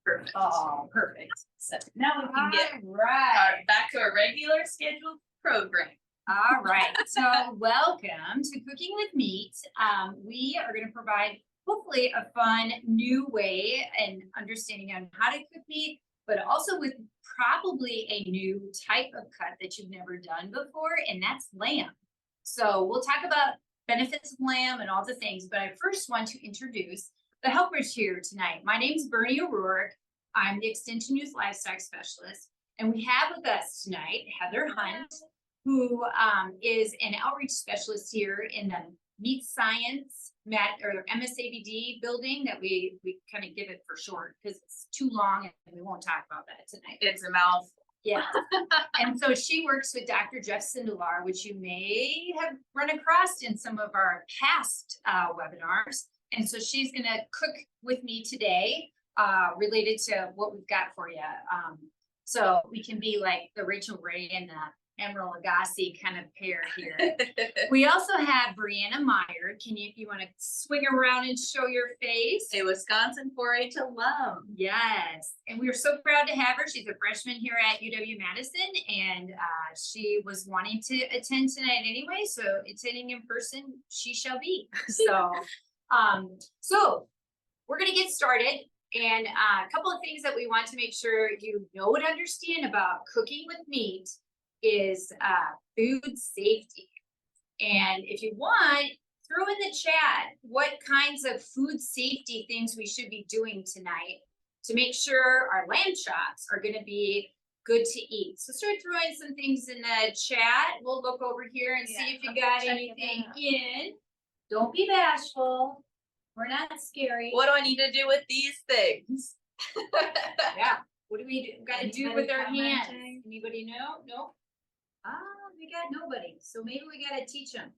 Perfect. Oh, perfect. So now we can get right. back to our regular scheduled program. All right. So welcome to Cooking with Meat. We are going to provide hopefully a fun new way and understanding on how to cook meat, but also with probably a new type of cut that you've never done before, and that's lamb. So we'll talk about benefits of lamb and all the things, but I first want to introduce the helpers here tonight. My name's Bernie O'Rourke. I'm the Extension Youth Livestock Specialist, and we have with us tonight Heather Hunt, who is an outreach specialist here in the Meat Science or MSABD building that we kind of give it for short because it's too long and we won't talk about that tonight. It's a mouthful. Yeah. And so she works with Dr. Jeff Sindelar, which you may have run across in some of our past webinars. And so she's going to cook with me today related to what we've got for you. So we can be like the Rachel Ray and the Emerald Lagasse kind of pair here. We also have Brianna Meyer. You want to swing around and show your face? A Wisconsin 4-H alum. Yes. And we are so proud to have her. She's a freshman here at UW-Madison, and she was wanting to attend tonight anyway. So attending in person, she shall be. So, so we're going to get started. And a couple of things that we want to make sure you know and understand about cooking with meat is food safety. And if you want, throw in the chat what kinds of food safety things we should be doing tonight to make sure our lamb chops are going to be good to eat. So start throwing some things in the chat. We'll look over here and see if you got anything in. Don't be bashful. We're not scary. What do I need to do with these things? Yeah. What do we got to do with our hands? Anybody know? Nope. We got nobody. So maybe we got to teach them.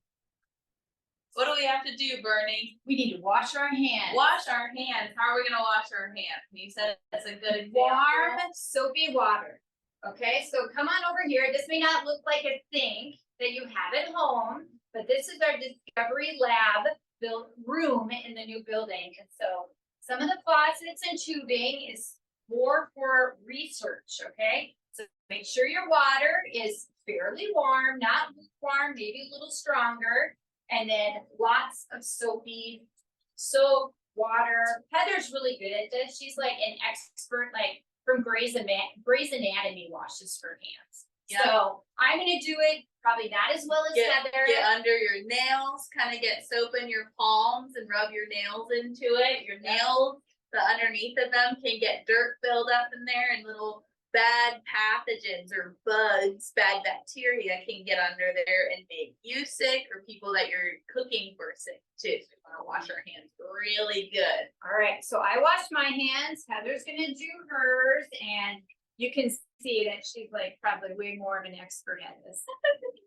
What do we have to do, Bernie? We need to wash our hands. Wash our hands. How are we going to wash our hands? You said that's a good example. Warm, soapy water. Okay, so come on over here. This may not look like a sink that you have at home, but this is our Discovery Lab built room in the new building. And so some of the faucets and tubing is more for research, okay? So make sure your water is fairly warm, not lukewarm, maybe a little stronger. And then lots of soapy soap, water. Heather's really good at this. She's like an expert, like from Grey's Anatomy washes her hands. Yep. So I'm going to do it probably not as well as Heather. Get under your nails, kind of get soap in your palms and rub your nails into it. Your nails, the underneath of them can get dirt filled up in there and little bad pathogens or bugs, bad bacteria can get under there and make you sick or people that you're cooking for sick too. So we want to wash our hands really good. All right, so I washed my hands. Heather's going to do hers, and you can see that she's like probably way more of an expert at this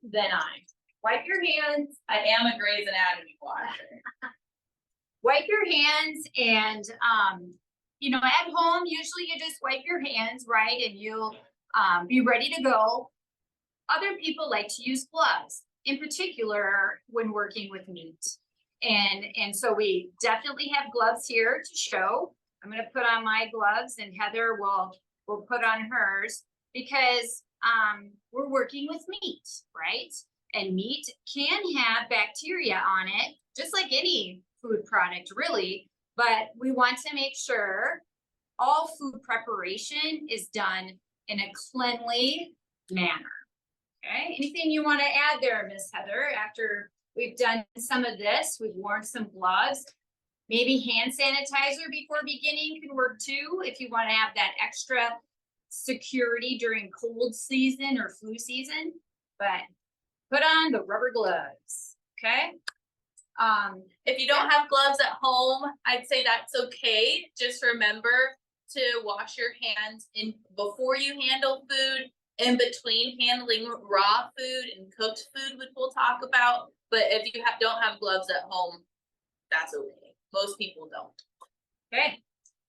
than I. Wipe your hands. I am a Grey's Anatomy washer. Wipe your hands, and you know, at home, usually you just wipe your hands, right? And you'll be ready to go. Other people like to use gloves, in particular when working with meat. And so we definitely have gloves here to show. I'm going to put on my gloves, and Heather will put on hers because we're working with meat, right? And meat can have bacteria on it, just like any food product, really. But we want to make sure all food preparation is done in a cleanly manner. Okay, anything you want to add there, Miss Heather, after we've done some of this, we've worn some gloves, maybe hand sanitizer before beginning can work too, if you want to have that extra security during cold season or flu season, but put on the rubber gloves, okay? If you don't have gloves at home, I'd say that's okay. Just remember to wash your hands before you handle food, in between handling raw food and cooked food, which we'll talk about. But if you don't have gloves at home, that's okay. Most people don't. Okay.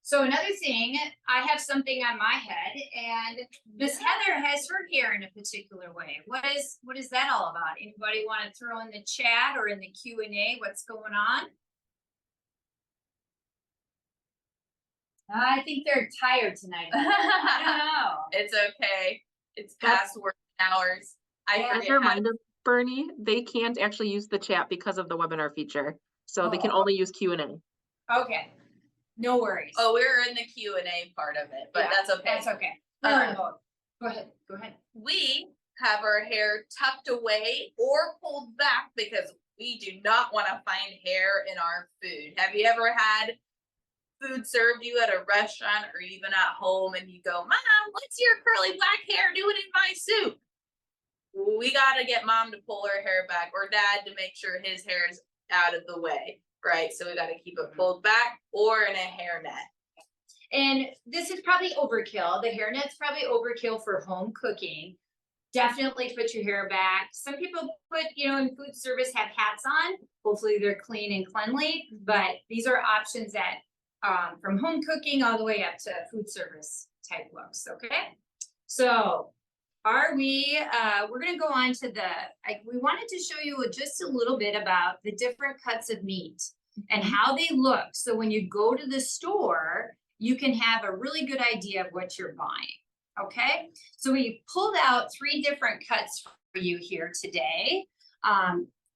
So another thing, I have something on my head, and Miss Heather has her hair in a particular way. What is that all about? Anybody want to throw in the chat or in the Q&A what's going on? I think they're tired tonight. I don't know. It's okay. It's past work hours. I Yeah. As a forget how to. reminder, Bernie, they can't actually use the chat because of the webinar feature. So they can Oh. only use Q&A. Okay, no worries. Oh, we're in the Q&A part of it, but Yeah, that's okay. That's okay. We're in both. Go ahead. We have our hair tucked away or pulled back because we do not want to find hair in our food. Have you ever had food served you at a restaurant or even at home and you go, Mom, what's your curly black hair doing in my soup? We got to get Mom to pull her hair back or Dad to make sure his hair is out of the way, right? So we got to keep it pulled back or in a hairnet. And this is probably overkill. The hairnet's probably overkill for home cooking. Definitely put your hair back. Some people put, in food service have hats on. Hopefully they're clean and cleanly, but these are options that from home cooking all the way up to food service type looks, okay? So we're gonna go on to we wanted to show you just a little bit about the different cuts of meat and how they look. So when you go to the store, you can have a really good idea of what you're buying, okay? So we pulled out 3 different cuts for you here today.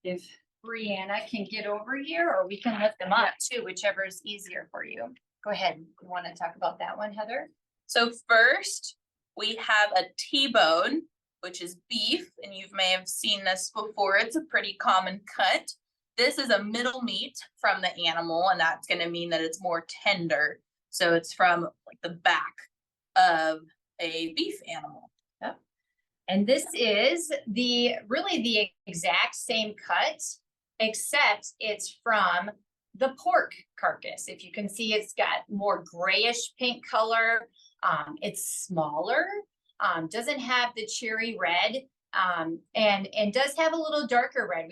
If Brianna can get over here, or we can lift them up too, whichever is easier for you. Go ahead. You want to talk about that one, Heather? So first, we have a T-bone, which is beef, and you may have seen this before. It's a pretty common cut. This is a middle meat from the animal, and that's going to mean that it's more tender. So it's from like the back of a beef animal. Yep. And this is really the exact same cut, except it's from the pork carcass. If you can see, it's got more grayish pink color. It's smaller, doesn't have the cherry red, and does have a little darker red.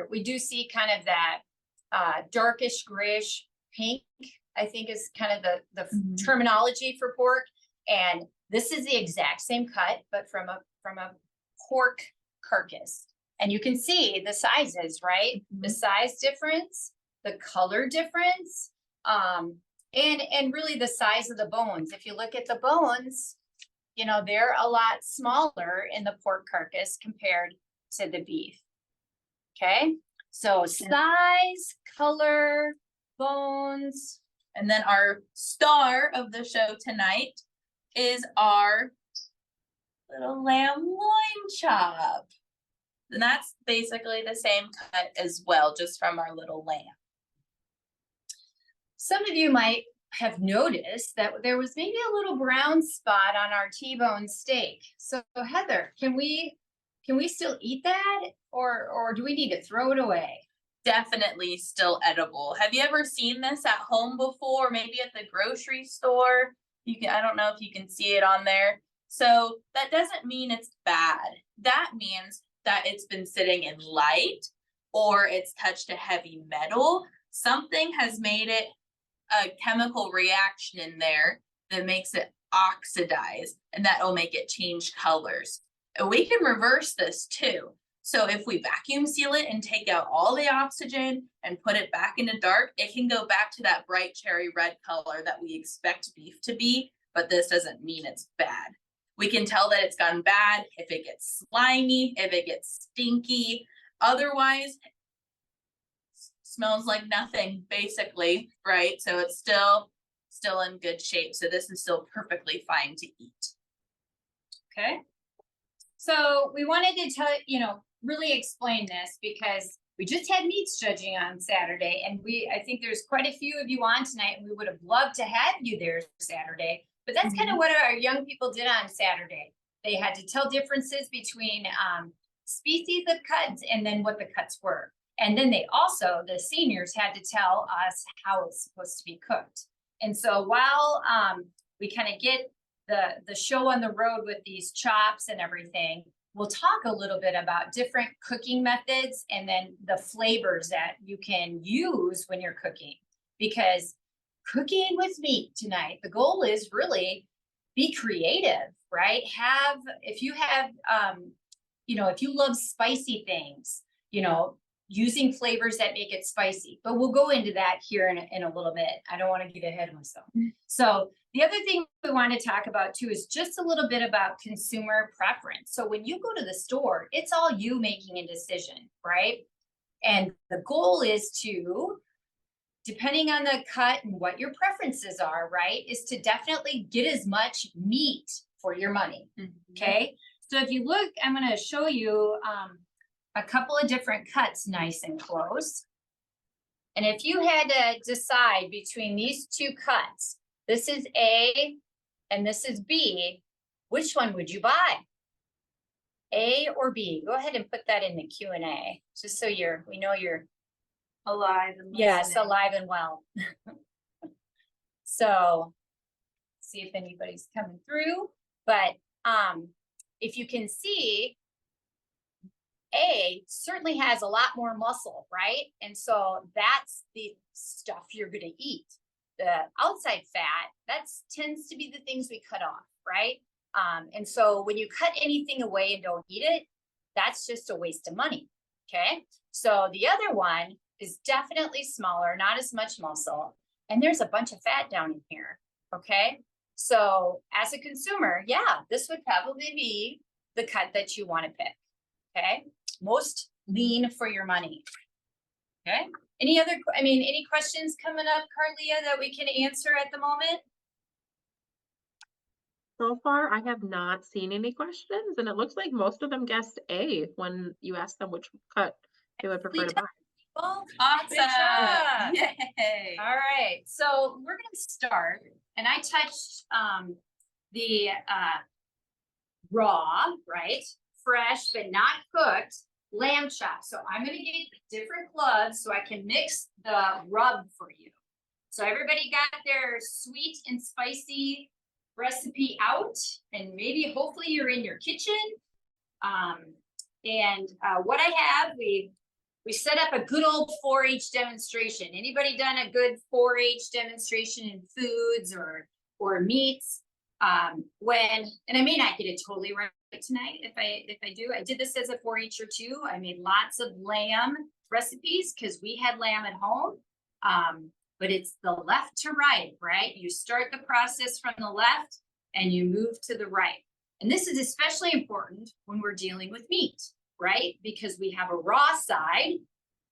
We do see kind of that darkish grayish pink, I think is kind of the terminology for pork. And this is the exact same cut, but from a pork carcass. And you can see the sizes, right? The size difference, the color difference, and really the size of the bones. If you look at the bones, they're a lot smaller in the pork carcass compared to the beef. Okay, so size, color, bones. And then our star of the show tonight is our little lamb loin chop. And that's basically the same cut as well, just from our little lamb. Some of you might have noticed that there was maybe a little brown spot on our T-bone steak. So Heather, can we still eat that, or do we need to throw it away? Definitely still edible. Have you ever seen this at home before? Maybe at the grocery store? I don't know if you can see it on there. So that doesn't mean it's bad. That means that it's been sitting in light or it's touched a heavy metal. Something has made it a chemical reaction in there that makes it oxidize, and that will make it change colors. And we can reverse this too. So if we vacuum seal it and take out all the oxygen and put it back into dark, it can go back to that bright cherry red color that we expect beef to be, but this doesn't mean it's bad. We can tell that it's gone bad if it gets slimy, if it gets stinky. Otherwise, smells like nothing, basically, right? So it's still in good shape. So this is still perfectly fine to eat. Okay. So we wanted to really explain this because we just had meats judging on Saturday, and I think there's quite a few of you on tonight, and we would have loved to have you there Saturday. But that's kind of what our young people did on Saturday. They had to tell differences between species of cuts and then what the cuts were. And then the seniors had to tell us how it's supposed to be cooked. And so while we kind of get the show on the road with these chops and everything, we'll talk a little bit about different cooking methods and then the flavors that you can use when you're cooking. Because cooking with meat tonight, the goal is really be creative, right? If you love spicy things, using flavors that make it spicy, but we'll go into that here in a little bit. I don't want to get ahead of myself. So the other thing we want to talk about too is just a little bit about consumer preference. So when you go to the store, it's all you making a decision, right? And the goal is to, depending on the cut and what your preferences are, right, is to definitely get as much meat for your money, okay? So if you look, I'm going to show you a couple of different cuts nice and close. And if you had to decide between these two cuts, this is A and this is B, which one would you buy? A or B? Go ahead and put that in the Q&A, just so we know you're Alive and yes, listening. alive and well. So see if anybody's coming through, but if you can see, A certainly has a lot more muscle, right? And so that's the stuff you're going to eat. The outside fat, that tends to be the things we cut off, right? And so when you cut anything away and don't eat it, that's just a waste of money, okay? So the other one is definitely smaller, not as much muscle, and there's a bunch of fat down in here, okay? So as a consumer, yeah, this would probably be the cut that you want to pick, okay? Most lean for your money, okay? Any questions coming up, Carlea, that we can answer at the moment? So far, I have not seen any questions, and it looks like most of them guessed A when you asked them which cut they would prefer to buy. Awesome. Yay. All right, so we're gonna start, and I touched the raw, right? Fresh but not cooked lamb chop. So I'm gonna get different gloves so I can mix the rub for you. So everybody got their sweet and spicy recipe out, and maybe hopefully you're in your kitchen. What I have, we set up a good old 4-H demonstration. Anybody done a good 4-H demonstration in foods or meats? And I may not get it totally right tonight. If I do, I did this as a 4-H or two. I made lots of lamb recipes because we had lamb at home. But it's the left to right, right? You start the process from the left and you move to the right. And this is especially important when we're dealing with meat, right? Because we have a raw side,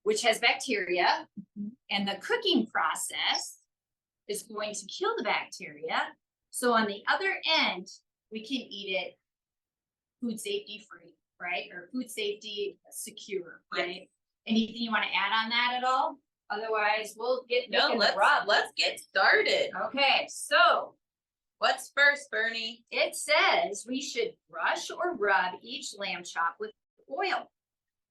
which has bacteria, and the cooking process is going to kill the bacteria. So on the other end, we can eat it food safety free, right? Or food safety secure, right? Yes. Anything you want to add on that at all? Otherwise, we'll get let's get started. Okay, so what's first, Bernie? It says we should brush or rub each lamb chop with oil.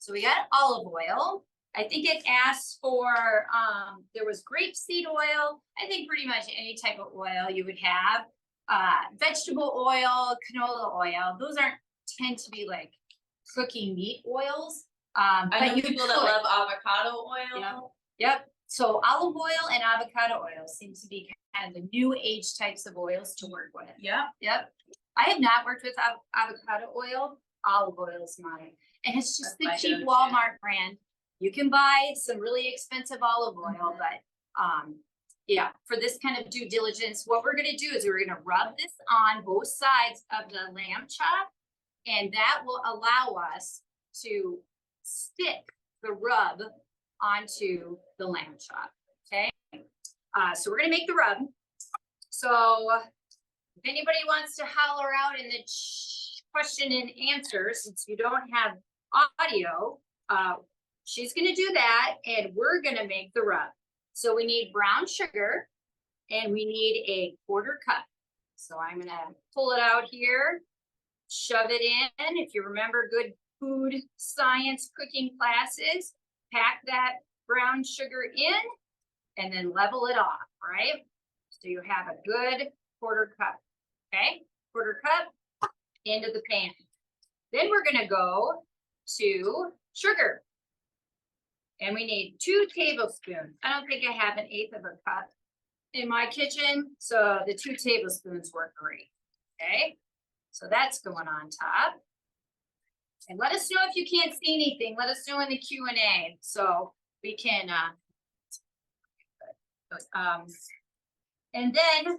So we got olive oil. I think it asks for, there was grapeseed oil. I think pretty much any type of oil you would have. Vegetable oil, canola oil. Those tend to be like cooking meat oils. I know people that love avocado oil. Yep. So olive oil and avocado oil seems to be kind of the new age types of oils to work with. Yep. I have not worked with avocado oil. Olive oil is mine. And it's just the cheap Walmart brand. You can buy some really expensive olive oil, but yeah, for this kind of due diligence, what we're going to do is we're going to rub this on both sides of the lamb chop, and that will allow us to stick the rub onto the lamb chop, okay? So we're gonna make the rub. So if anybody wants to holler out in the question and answer, since you don't have audio, she's gonna do that, and we're gonna make the rub. So we need brown sugar, and we need a 1/4 cup. So I'm gonna pull it out here, shove it in. If you remember good food science cooking classes, pack that brown sugar in and then level it off, right? So you have a good 1/4 cup, okay? 1/4 cup into the pan. Then we're gonna go to sugar. And we need 2 tablespoons. I don't think I have 1/8 of a cup in my kitchen, so the 2 tablespoons work great, okay? So that's going on top. And let us know if you can't see anything. Let us know in the Q&A so we can, and then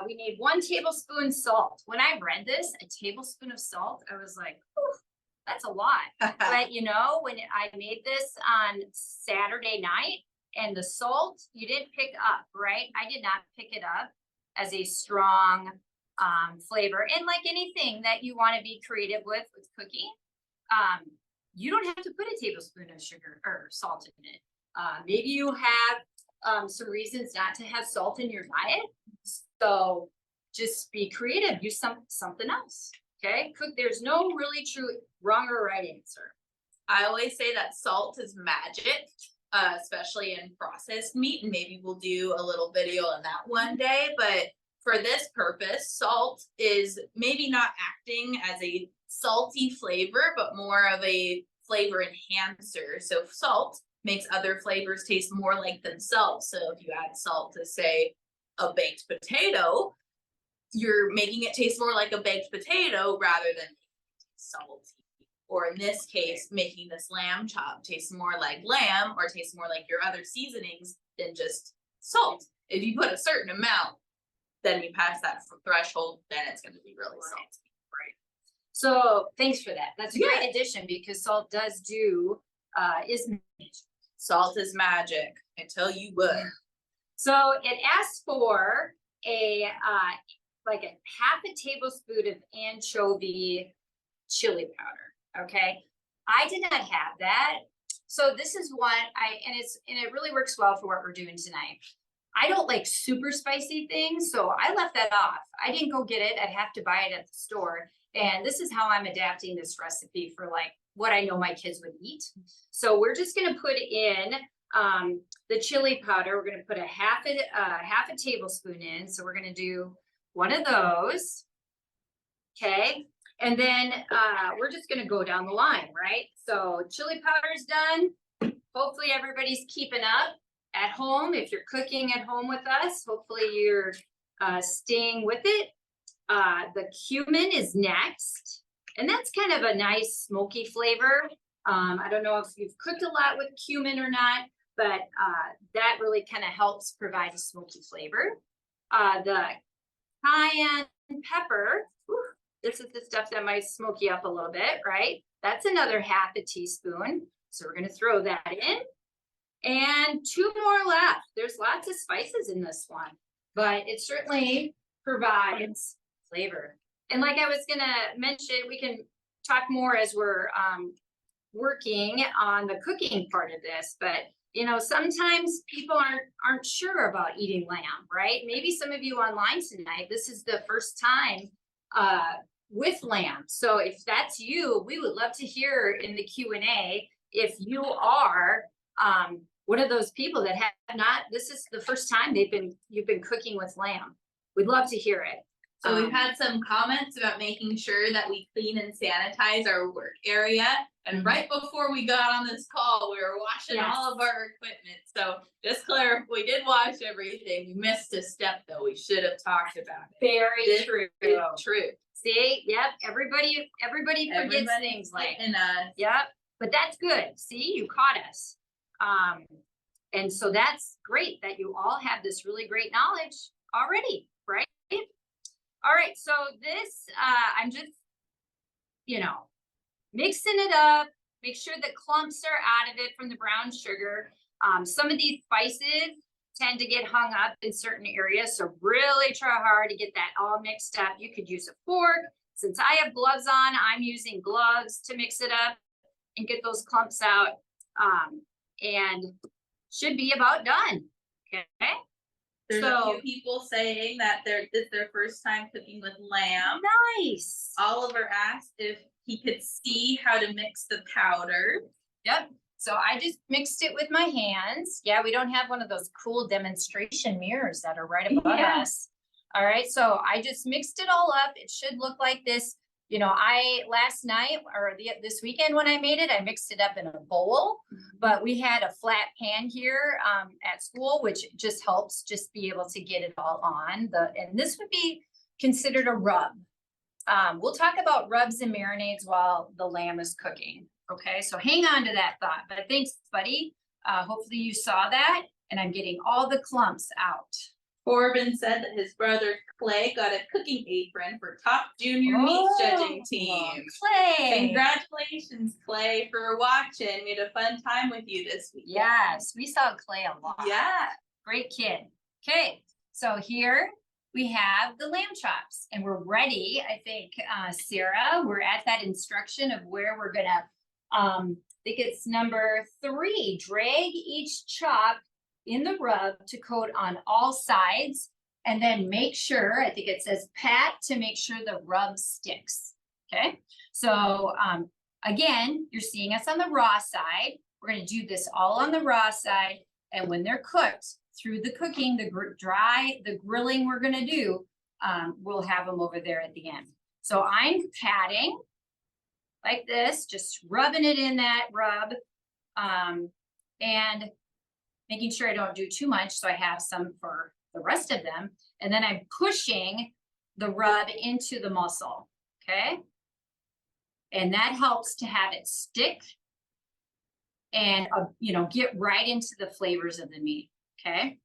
we need 1 tablespoon salt. When I read this, a tablespoon of salt, I was like, that's a lot. But you know, when I made this on Saturday night and the salt, you didn't pick up, right? I did not pick it up as a strong flavor. And like anything that you want to be creative with cooking, you don't have to put a tablespoon of sugar or salt in it. Maybe you have some reasons not to have salt in your diet. So just be creative, use something else. Okay, cook. There's no really true wrong or right answer. I always say that salt is magic, especially in processed meat, and maybe we'll do a little video on that one day. But for this purpose, salt is maybe not acting as a salty flavor, but more of a flavor enhancer. So salt makes other flavors taste more like themselves. So if you add salt to, say, a baked potato, you're making it taste more like a baked potato rather than salty. Or in this case, making this lamb chop taste more like lamb or taste more like your other seasonings than just salt. If you put a certain amount, then you pass that threshold, then it's going to be really salty. Right. So thanks for that. That's a great addition because salt does do, is magic. Salt is magic. I tell you what. So it asks for a, like a half a tablespoon of anchovy chili powder. Okay. I did not have that. So this is what and it really works well for what we're doing tonight. I don't like super spicy things, so I left that off. I didn't go get it. I'd have to buy it at the store. And this is how I'm adapting this recipe for like what I know my kids would eat. So we're just going to put in the chili powder. We're going to put a half a tablespoon in. So we're going to do one of those. Okay. And then we're just going to go down the line, right? So chili powder is done. Hopefully everybody's keeping up at home. If you're cooking at home with us, hopefully you're staying with it. The cumin is next. And that's kind of a nice smoky flavor. I don't know if you've cooked a lot with cumin or not, but that really kind of helps provide a smoky flavor. The cayenne pepper, this is the stuff that might smoke you up a little bit, right? That's another half a teaspoon. So we're going to throw that in. And 2 more left. There's lots of spices in this one, but it certainly provides flavor. And like I was going to mention, we can talk more as we're working on the cooking part of this, but you know, sometimes people aren't sure about eating lamb, right? Maybe some of you online tonight, this is the first time with lamb. So if that's you, we would love to hear in the Q&A if you are one of those people that have not, this is the first time you've been cooking with lamb. We'd love to hear it. So we've had some comments about making sure that we clean and sanitize our work area. And right before we got on this call, we were washing all of our equipment. So just clear, we did wash everything. We missed a step though. We should have talked about it. Very true. True. See, yep. Everybody forgets things like, yep. But that's good. See, you caught us. And so that's great that you all have this really great knowledge already, right? All right, so this, I'm just, you know, mixing it up, make sure the clumps are out of it from the brown sugar. Some of these spices tend to get hung up in certain areas, so really try hard to get that all mixed up. You could use a fork. Since I have gloves on, I'm using gloves to mix it up and get those clumps out. And should be about done, okay? There's a few people saying that this is their first time cooking with lamb. Nice. Oliver asked if he could see how to mix the powder. Yep. So I just mixed it with my hands. Yeah, we don't have one of those cool demonstration mirrors that are right above us. All right. So I just mixed it all up. It should look like this. You know, last night or this weekend when I made it, I mixed it up in a bowl, but we had a flat pan here at school, which just helps just be able to get it all on and this would be considered a rub. we'll talk about rubs and marinades while the lamb is cooking. Okay, so hang on to that thought, but thanks, buddy. Hopefully you saw that, and I'm getting all the clumps out. Corbin said that his brother Clay got a cooking apron for top junior meat judging team. Clay. Congratulations, Clay, for watching. We had a fun time with you this week. Yes, we saw Clay a lot. Yeah. Great kid. Okay, so here we have the lamb chops, and we're ready. I think, Sara, we're at that instruction of where we're gonna, I think it's number 3, drag each chop in the rub to coat on all sides, and then make sure, I think it says pat to make sure the rub sticks. Okay, so again, you're seeing us on the raw side. We're gonna do this all on the raw side, and when they're cooked, through the cooking, the grilling we're gonna do, we'll have them over there at the end. So I'm patting like this, just rubbing it in that rub, and making sure I don't do too much, so I have some for the rest of them. And then I'm pushing the rub into the muscle, okay? And that helps to have it stick and, you know, get right into the flavors of the meat, okay?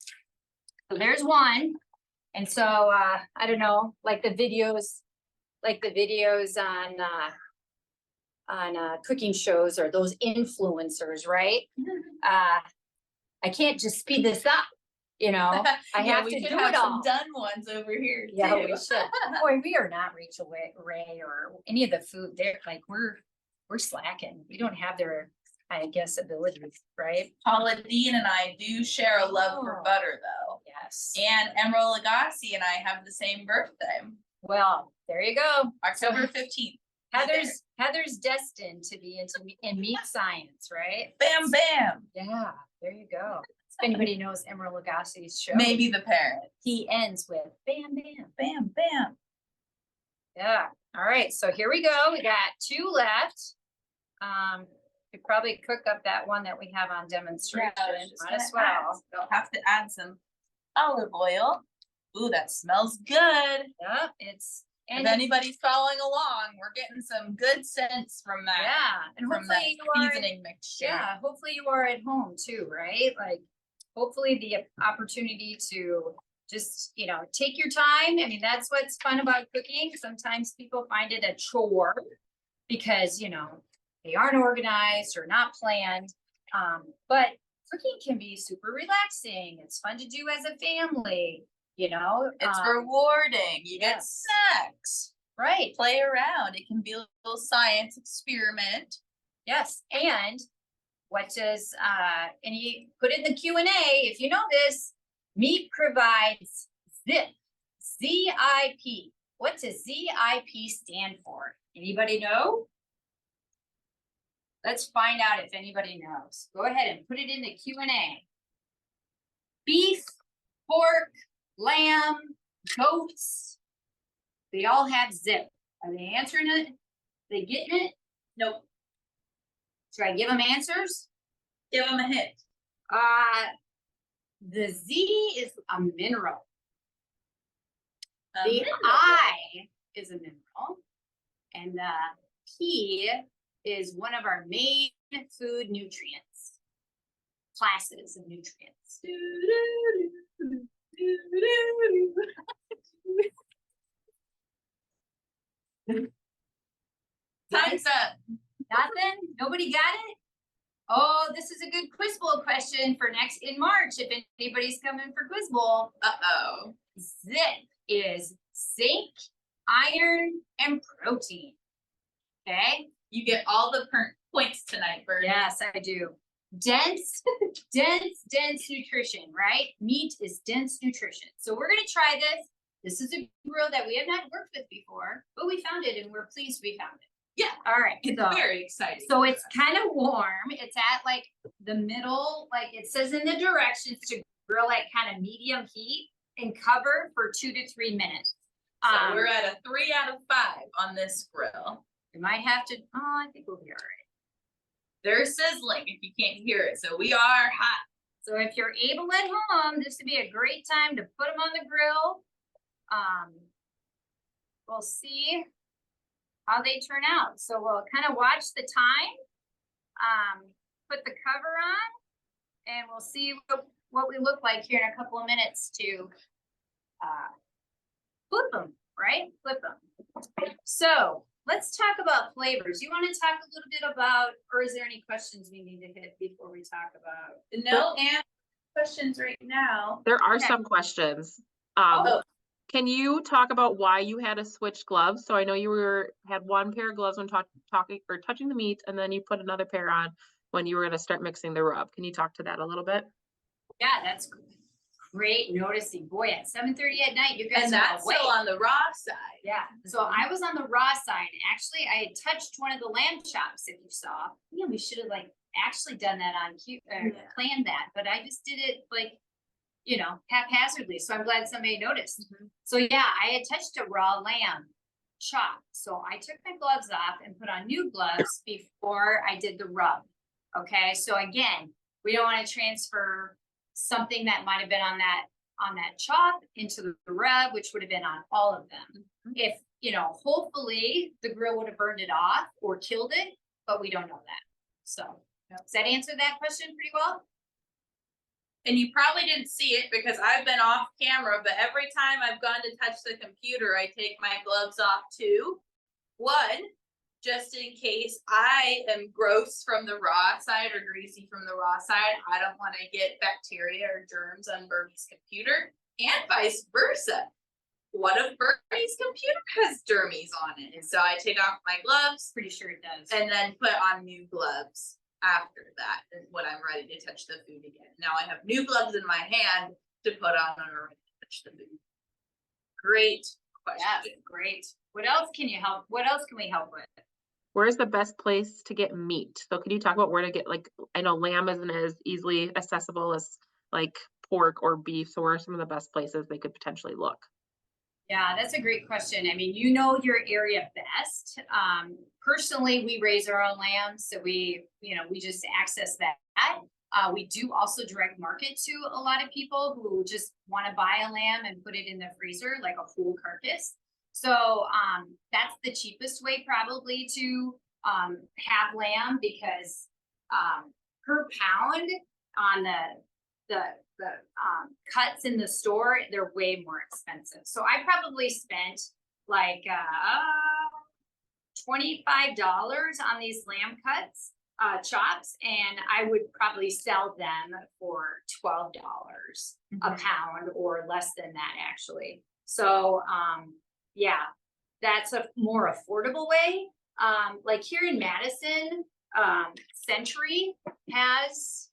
So there's one. And so, I don't know, like the videos on cooking shows, or those influencers, right? I can't just speed this up, you know, I have to do it all. Some done ones over here. Yeah, too. we should. Boy, we are not Rachel Ray or any of the food there. Like we're slacking. We don't have their, I guess, abilities, right? Paula Dean and I do share a love for Oh. butter, though. Yes. And Emerald Lagasse and I have the same birthday, Well, there you go. October 15th. Heather's destined to be in meat science, right? Bam, bam. Yeah, there you go. If anybody knows Emerald Lagasse's show, Maybe the parent. he ends with bam, bam. Bam, bam. Yeah. All right. So here we go. We got 2 left. Could probably cook up that one that we have on demonstration. Might as well. We'll have to add some olive oil. Ooh, that smells good. Yeah, it's If anybody's following along, we're getting some good scents from that. yeah, and From that hopefully you are. seasoning mixture. Yeah, hopefully you are at home too, right? Like, hopefully the opportunity to just, you know, take your time. I mean, that's what's fun about cooking. Sometimes people find it a chore because, you know, they aren't organized or not planned. But cooking can be super relaxing. It's fun to do as a family, you know. It's rewarding. You get yes. snacks. Right. Play around. It can be a little science experiment. Yes. And what does and you put in the Q&A if you know this, meat provides ZIP, Z-I-P. What does Z-I-P stand for? Anybody know? Let's find out if anybody knows. Go ahead and put it in the Q&A. Beef, pork, lamb, goats, they all have ZIP. Are they answering it? Are they getting it? Nope. Should I give them answers? Give them a hint. The Z is a mineral. A The mineral. I is a mineral. And the P is one of our main food nutrients. Classes of nutrients. Time's up. Nothing? Nobody got it? Oh, this is a good quiz bowl question for next in March if anybody's coming for quiz bowl. Uh-oh. ZIP is zinc, iron, and protein. Okay? You get all the points tonight, Bernie. Yes, I do. Dense nutrition, right? Meat is dense nutrition. So we're gonna try this. This is a grill that we have not worked with before, but we found it and we're pleased we found it. Yeah. All right. It's so, very exciting. so it's kind of warm. It's at like the middle, like it says in the directions to grill at kind of medium heat and cover for 2 to 3 minutes. So we're at a 3 out of 5 on this grill. We might have to, oh, I think we'll be all right. They're sizzling if you can't hear it. So we are hot. So if you're able at home, this would be a great time to put them on the grill. We'll see how they turn out. So we'll kind of watch the time, put the cover on, and we'll see what we look like here in a couple of minutes to flip them, right? Flip them. So let's talk about flavors. You want to talk a little bit about, or is there any questions we need to hit before we talk about? No questions right now. There are Okay. some questions. Oh. Can you talk about why you had to switch gloves? So I know you had one pair of gloves when talking or touching the meat, and then you put another pair on when you were going to start mixing the rub. Can you talk to that a little bit? Yeah, that's great noticing. Boy, at 7:30 at night, you guys And are that's awake. still on the raw side. Yeah, so I was on the raw side. Actually, I had touched one of the lamb chops, if you saw. Yeah, we should have like actually done that on cue, planned that, but I just did it like, you know, haphazardly. So I'm glad somebody noticed. So yeah, I had touched a raw lamb chop. So I took my gloves off and put on new gloves before I did the rub. Okay, so again, we don't want to transfer something that might have been on that chop into the rub, which would have been on all of them. If, you know, hopefully the grill would have burned it off or killed it, but we don't know that. So does that answer that question pretty well? And you probably didn't see it because I've been off camera, but every time I've gone to touch the computer, I take my gloves off too. One, just in case I am gross from the raw side or greasy from the raw side. I don't want to get bacteria or germs on Bernie's computer, and vice versa. What if Bernie's computer has germies on it? And so I take off my gloves. Pretty sure it does. And then put on new gloves after that when I'm ready to touch the food again. Now I have new gloves in my hand to put on when I'm ready to touch the food. Great question. Yeah, great. What else can you help? What else can we help with? Where's the best place to get meat? So can you talk about where to get, like, I know lamb isn't as easily accessible as like pork or beef. So where are some of the best places they could potentially look? Yeah, that's a great question. I mean, you know your area best. Personally, we raise our own lamb, so we just access that. We do also direct market to a lot of people who just want to buy a lamb and put it in the freezer, like a whole carcass. So that's the cheapest way probably to have lamb, because per pound on the cuts in the store, they're way more expensive. So I probably spent like $25 on these lamb cuts, chops, and I would probably sell them for $12 a pound or less than that actually. So yeah, that's a more affordable way. Like here in Madison, Century has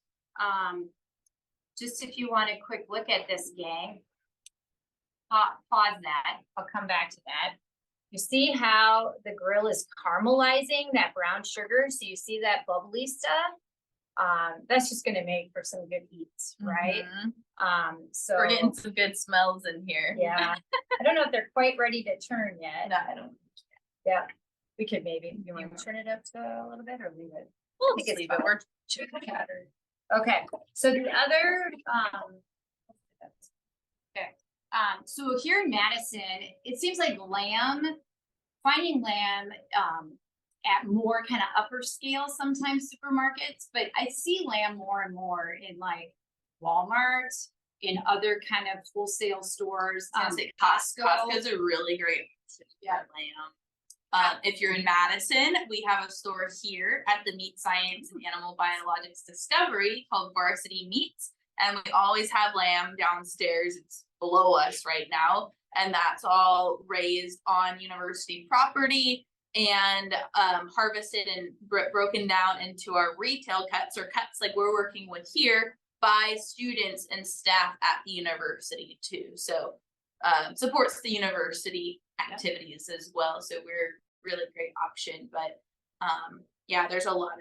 just if you want a quick look at this, gang, pause that. I'll come back to that. You see how the grill is caramelizing that brown sugar? So you see that bubbly stuff? That's just gonna make for some good eats, right? So we're getting some good smells in here. yeah. I don't know if they're quite ready to turn yet. No, I don't. Yeah, we could maybe, you want to turn it up to a little bit or leave it? We'll think it's leave it. fine. We're Okay, so the other, okay, so here in Madison, it seems like finding lamb, at more kind of upper scale, sometimes supermarkets, but I see lamb more and more in like Walmart, in other kind of wholesale stores. Costco's a really great place to get lamb. If you're in Madison, we have a store here at the Meat Science and Animal Biologics Discovery called Varsity Meats, and we always have lamb downstairs. It's below us right now, and that's all raised on university property and harvested and broken down into our retail cuts, or cuts like we're working with here, by students and staff at the university too. So supports the university activities as well. So we're really great option. But yeah, there's a lot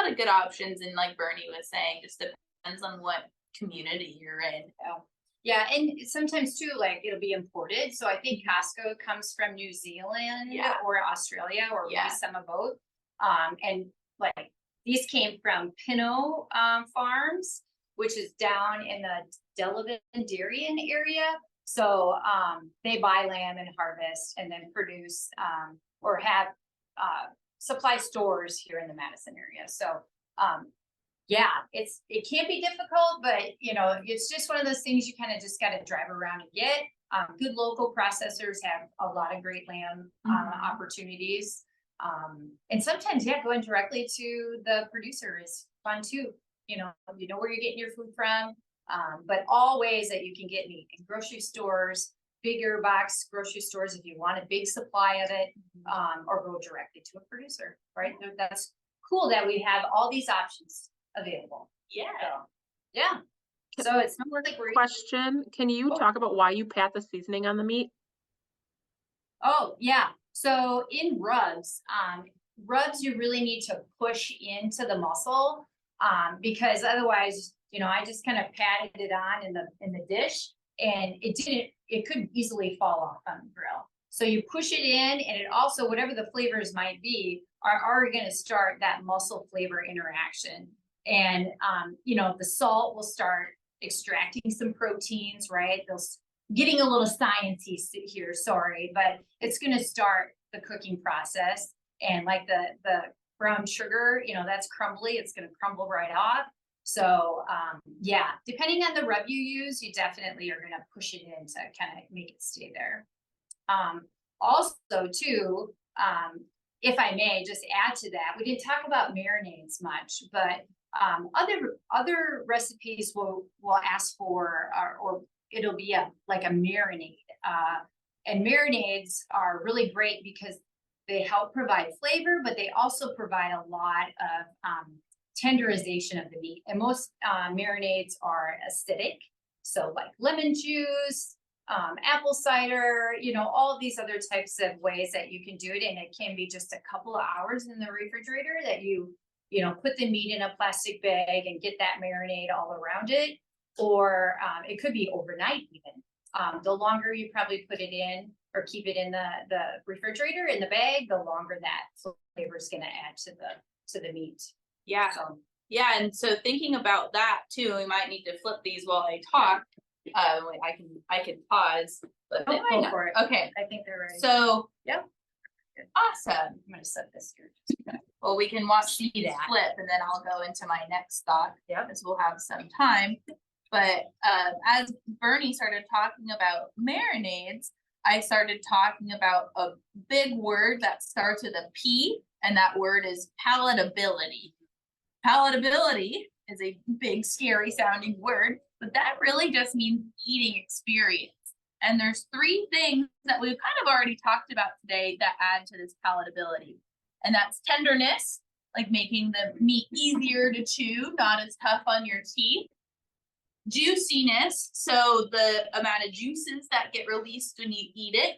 of good options, and like Bernie was saying, just depends on what community you're in. Yeah, and sometimes too, like it'll be imported. So I think Costco comes from New Zealand or Australia, or maybe some of both. And like these came from Pinot Farms, which is down in the Delavan area. So they buy lamb and harvest and then produce or have supply stores here in the Madison area. So, yeah, it can't be difficult, but you know, it's just one of those things you kind of just got to drive around and get. Good local processors have a lot of great lamb opportunities. And sometimes, yeah, going directly to the producer is fun too. You know where you're getting your food from, but all ways that you can get meat in grocery stores, bigger box grocery stores if you want a big supply of it, or go directly to a producer, right? That's cool that we have all these options available. Yeah. Yeah. So it's not like we're Question, can you talk about why you pat the seasoning on the meat? Oh, yeah. So in rubs, you really need to push into the muscle, because otherwise, you know, I just kind of patted it on in the dish, and it could easily fall off on the grill. So you push it in, and it also, whatever the flavors might be, are already going to start that muscle flavor interaction. And, you know, the salt will start extracting some proteins, right? Getting a little sciencey here, sorry, but it's going to start the cooking process. And like the brown sugar, you know, that's crumbly. It's going to crumble right off. So, yeah, depending on the rub you use, you definitely are going to push it in to kind of make it stay there. Also too, if I may just add to that, we didn't talk about marinades much, but other recipes will ask for, or it'll be like a marinade. And marinades are really great because they help provide flavor, but they also provide a lot of tenderization of the meat. And most marinades are acidic. So like lemon juice, apple cider, you know, all of these other types of ways that you can do it. And it can be just a couple of hours in the refrigerator that you know, put the meat in a plastic bag and get that marinade all around it. Or it could be overnight even. The longer you probably put it in or keep it in the refrigerator in the bag, the longer that flavor is going to add to the meat. Yeah. So, yeah. And so thinking about that too, we might need to flip these while I talk. I can pause. But go for it. Okay. I think they're ready. So, yep. Awesome. I'm going to set this here. Well, we can watch these that. flip, and then I'll go into my next thought. Yeah. Because we'll have some time. But as Bernie started talking about marinades, I started talking about a big word that starts with a P, and that word is palatability. Palatability is a big, scary sounding word, but that really just means eating experience. And there's three things that we've kind of already talked about today that add to this palatability. And that's tenderness, like making the meat easier to chew, not as tough on your teeth. Juiciness, so the amount of juices that get released when you eat it.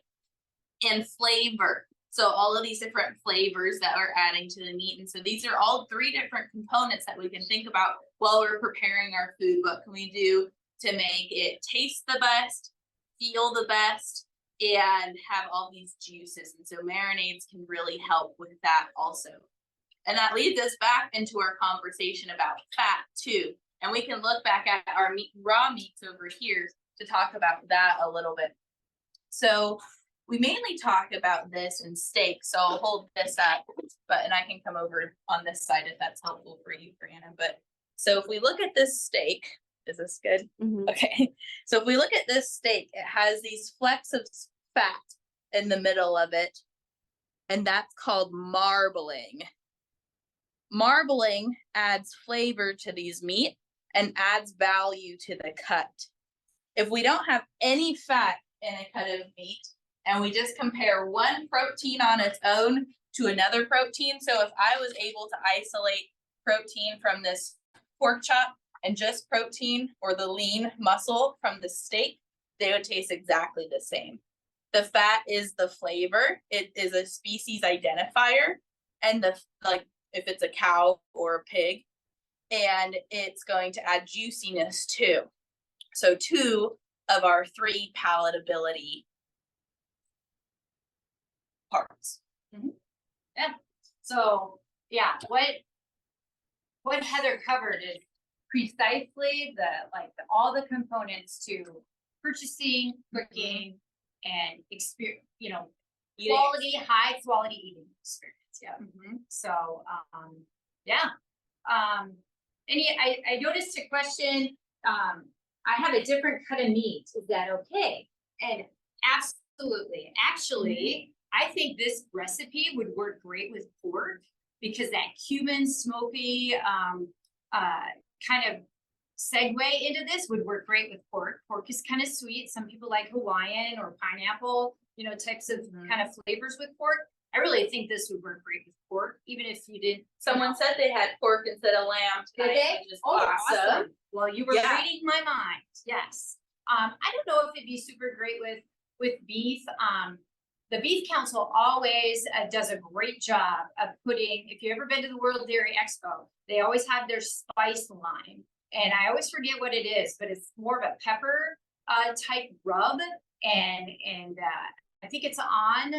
And flavor, so all of these different flavors that are adding to the meat. And so these are all three different components that we can think about while we're preparing our food. What can we do to make it taste the best, feel the best, and have all these juices? And so marinades can really help with that also. And that leads us back into our conversation about fat too. And we can look back at our raw meats over here to talk about that a little bit. So we mainly talk about this in steak. So I'll hold this up, and I can come over on this side if that's helpful for you, Brianna. But so if we look at this steak, is this good? Mm-hmm. Okay. So if we look at this steak, it has these flecks of fat in the middle of it, and that's called marbling. Marbling adds flavor to these meat and adds value to the cut. If we don't have any fat in a cut of meat, and we just compare one protein on its own to another protein, so if I was able to isolate protein from this pork chop and just protein or the lean muscle from the steak, they would taste exactly the same. The fat is the flavor. It is a species identifier, and if it's a cow or a pig, and it's going to add juiciness too. So 2 of our 3 palatability parts. Mm-hmm. Yeah. So yeah, what Heather covered is precisely all the components to purchasing, cooking, and experience, quality, high quality eating experience. Yeah. So, yeah. I noticed a question. I have a different cut of meat. Is that okay? And absolutely. Actually, I think this recipe would work great with pork because that Cuban smoky kind of segue into this would work great with pork. Pork is kind of sweet. Some people like Hawaiian or pineapple, types of kind of flavors with pork. I really think this would work great with pork, even if you didn't. Someone said they had pork instead of lamb tonight. Did they? Which is awesome. Well, you were Yeah. reading my mind. Yes. I don't know if it'd be super great with beef. The Beef Council always does a great job of putting, if you've ever been to the World Dairy Expo, they always have their spice line. And I always forget what it is, but it's more of a pepper type rub. And I think it's on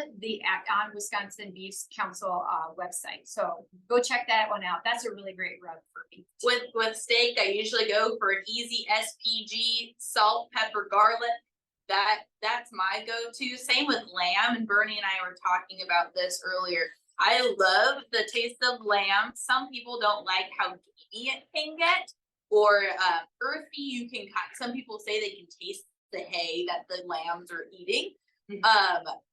Wisconsin Beef Council website. So go check that one out. That's a really great rub for beef. With steak, I usually go for an easy SPG, salt, pepper, garlic. That's my go-to. Same with lamb, and Bernie and I were talking about this earlier. I love the taste of lamb. Some people don't like how gamey it can get, or earthy. You can some people say they can taste the hay that the lambs are eating,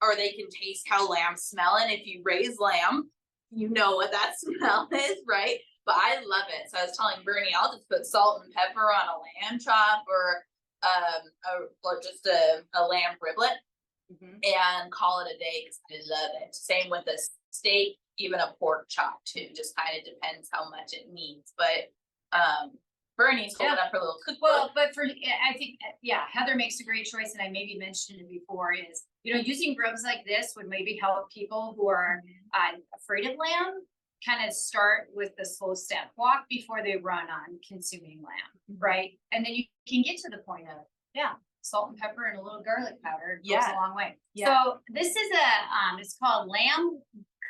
or they can taste how lambs smell. And if you raise lamb, you know what that smell is, right? But I love it. So I was telling Bernie, I'll just put salt and pepper on a lamb chop, or just a lamb riblet, and call it a day because I love it. Same with a steak, even a pork chop too. Just kind of depends how much it needs. But Bernie's holding up her little cookbook. Well, but I think, Heather makes a great choice, and I maybe mentioned it before, is, using rubs like this would maybe help people who are afraid of lamb kind of start with the slow step walk before they run on consuming lamb, right? And then you can get to the point of, salt and pepper and a little garlic powder goes a long way. Yeah. So this is it's called Lamb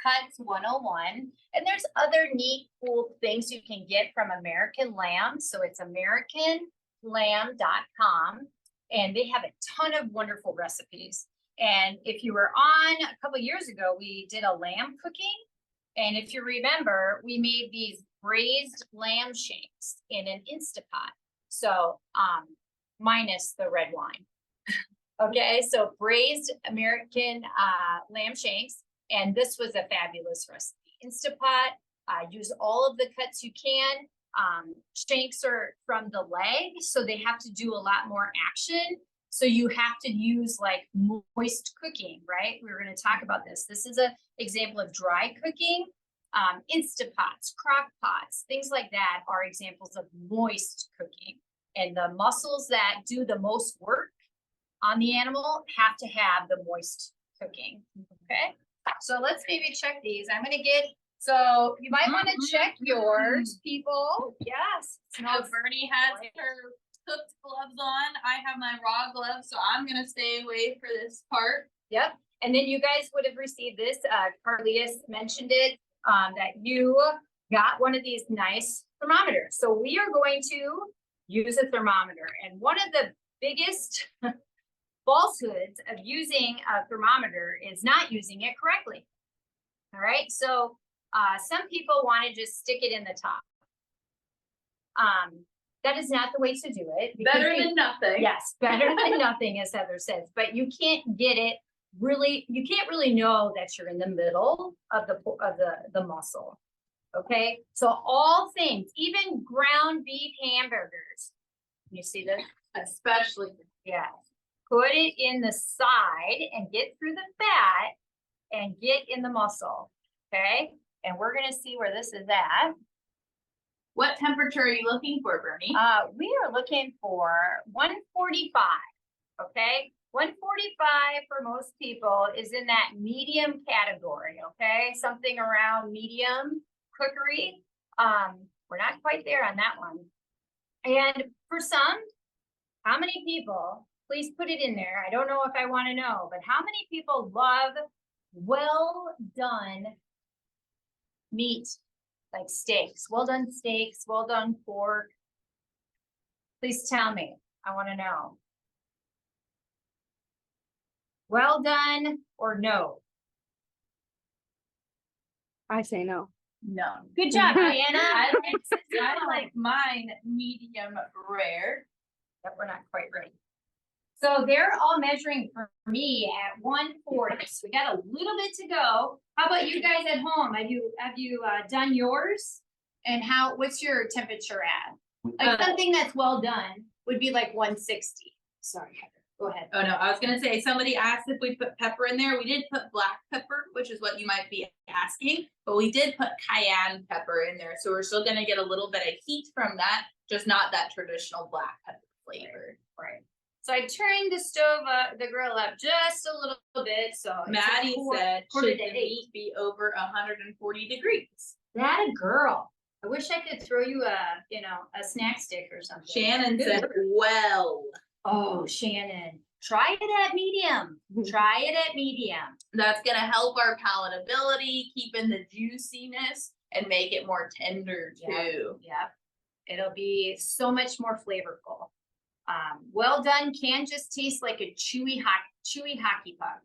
Cuts 101. And there's other neat, cool things you can get from American Lamb. So it's AmericanLamb.com. And they have a ton of wonderful recipes. And if you were on a couple years ago, we did a lamb cooking. And if you remember, we made these braised lamb shanks in an Instapot. So, minus the red wine. Okay, so braised American lamb shanks. And this was a fabulous recipe. Instapot, use all of the cuts you can. Shanks are from the leg, so they have to do a lot more action. So you have to use like moist cooking, right? We were going to talk about this. This is an example of dry cooking. Instapots, crock pots, things like that are examples of moist cooking. And the muscles that do the most work on the animal have to have the moist cooking. Okay, so let's maybe check these. I'm going to so you might want to check yours, people. Yes. No, Bernie has her cooked gloves on. I have my raw gloves, so I'm gonna stay away for this part. Yep. And then you guys would have received this. Carlea mentioned it, that you got one of these nice thermometers. So we are going to use a thermometer. And one of the biggest falsehoods of using a thermometer is not using it correctly. All right. So some people want to just stick it in the top. That is not the way to do it. Better than nothing. Yes, better than nothing, as Heather says. But you can't get it really. You can't really know that you're in the middle of the muscle. Okay, so all things, even ground beef hamburgers. You see this? Especially, put it in the side and get through the fat and get in the muscle. Okay, and we're gonna see where this is at. What temperature are you looking for, Bernie? We are looking for 145, okay? 145 for most people is in that medium category, okay? Something around medium cookery. We're not quite there on that one. And for some, how many people, please put it in there. I don't know if I want to know, but how many people love well done meat? Like steaks, well done pork. Please tell me, I want to know. Well done or no? I say no. No. Good job, Brianna. I like mine medium rare. Yep, we're not quite ready. So they're all measuring for me at 140. So we got a little bit to go. How about you guys at home? Have you done yours? And what's your temperature at? Like something that's well done would be like 160. Sorry, Heather. Go ahead. Oh no, I was gonna say, somebody asked if we put pepper in there. We didn't put black pepper, which is what you might be asking, but we did put cayenne pepper in there. So we're still gonna get a little bit of heat from that, just not that traditional black pepper flavor. Right. So I turned the stove the grill up just a little bit. So Maddie said, quarter should to the 8. meat be over 140 degrees? That a girl. I wish I could throw you a snack stick or something. Shannon said, well. Oh, Shannon, try it at medium. Try it at medium. That's gonna help our palatability, keep in the juiciness, and make it more tender too. Yep. It'll be so much more flavorful. Well done can just taste like a chewy hockey puck.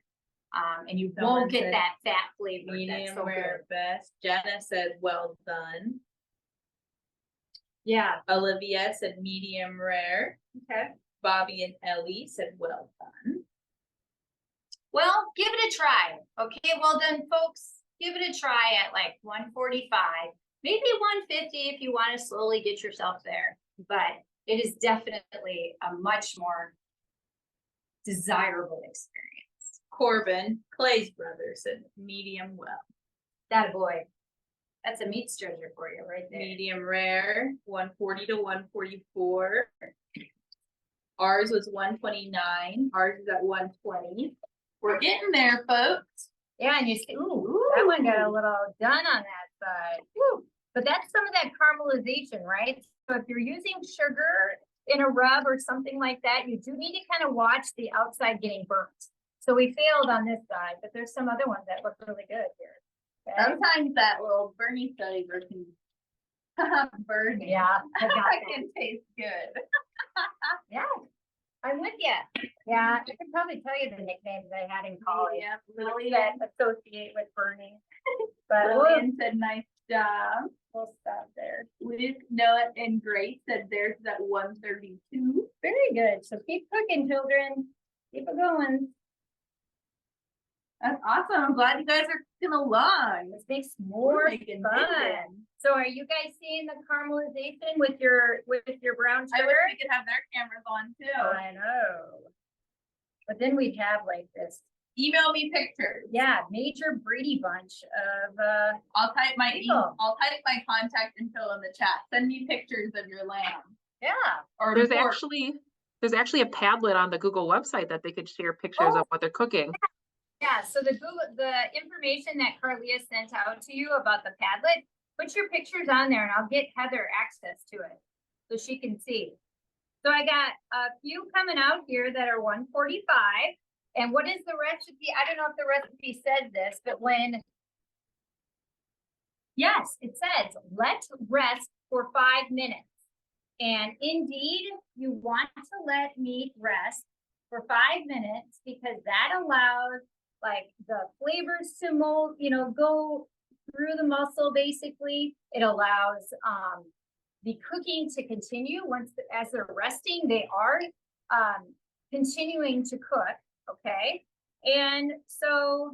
And you Someone won't get said that fat flavor. That's Medium so rare good. best. Jenna said, well done. Yeah. Olivia said medium rare. Okay. Bobby and Ellie said, well done. Well, give it a try. Okay, well done, folks. Give it a try at like 145, maybe 150 if you want to slowly get yourself there. But it is definitely a much more desirable experience. Corbin, Clay's brother, said medium well. That a boy. That's a meat treasure for you right there. Medium rare, 140 to 144. Ours was 129. Ours is at 120. We're getting there, folks. Yeah, and you see, ooh, that one got a little done on that side. Woo. But that's some of that caramelization, right? So if you're using sugar in a rub or something like that, you do need to kind of watch the outside getting burnt. So we failed on this side, but there's some other ones that look really good here. Okay? Sometimes that little Bernie flavor can burn. Yeah, I got that. Can taste good. Yeah, I'm with you. Yeah, I could probably tell you the nicknames I had in college. Yeah, That Lillian. associate with burning. But Lillian said, nice job. we'll stop there. Luke, Noah, and Grace said theirs is at 132. Very good. So keep cooking, children. Keep it going. That's awesome. I'm glad you guys are cooking along. This makes We're more making fun. bacon. So are you guys seeing the caramelization with your brown I sugar? wish we could have their cameras on too. I know. But then we'd have like this, Email me pictures. yeah, major Brady bunch of I'll type my People. I'll type my contact info in the chat. Send me pictures of your lamb. yeah. Or There's pork. there's actually a Padlet on the Google website that they could share pictures of what they're cooking. Yeah, so the information that Carlea sent out to you about the Padlet, put your pictures on there and I'll get Heather access to it so she can see. So I got a few coming out here that are 145. And what is the recipe? I don't know if the recipe says this, but yes, it says, let rest for 5 minutes. And indeed, you want to let meat rest for 5 minutes because that allows like the flavors to mold, go through the muscle basically. It allows the cooking to continue as they're resting, they are continuing to cook, okay? And so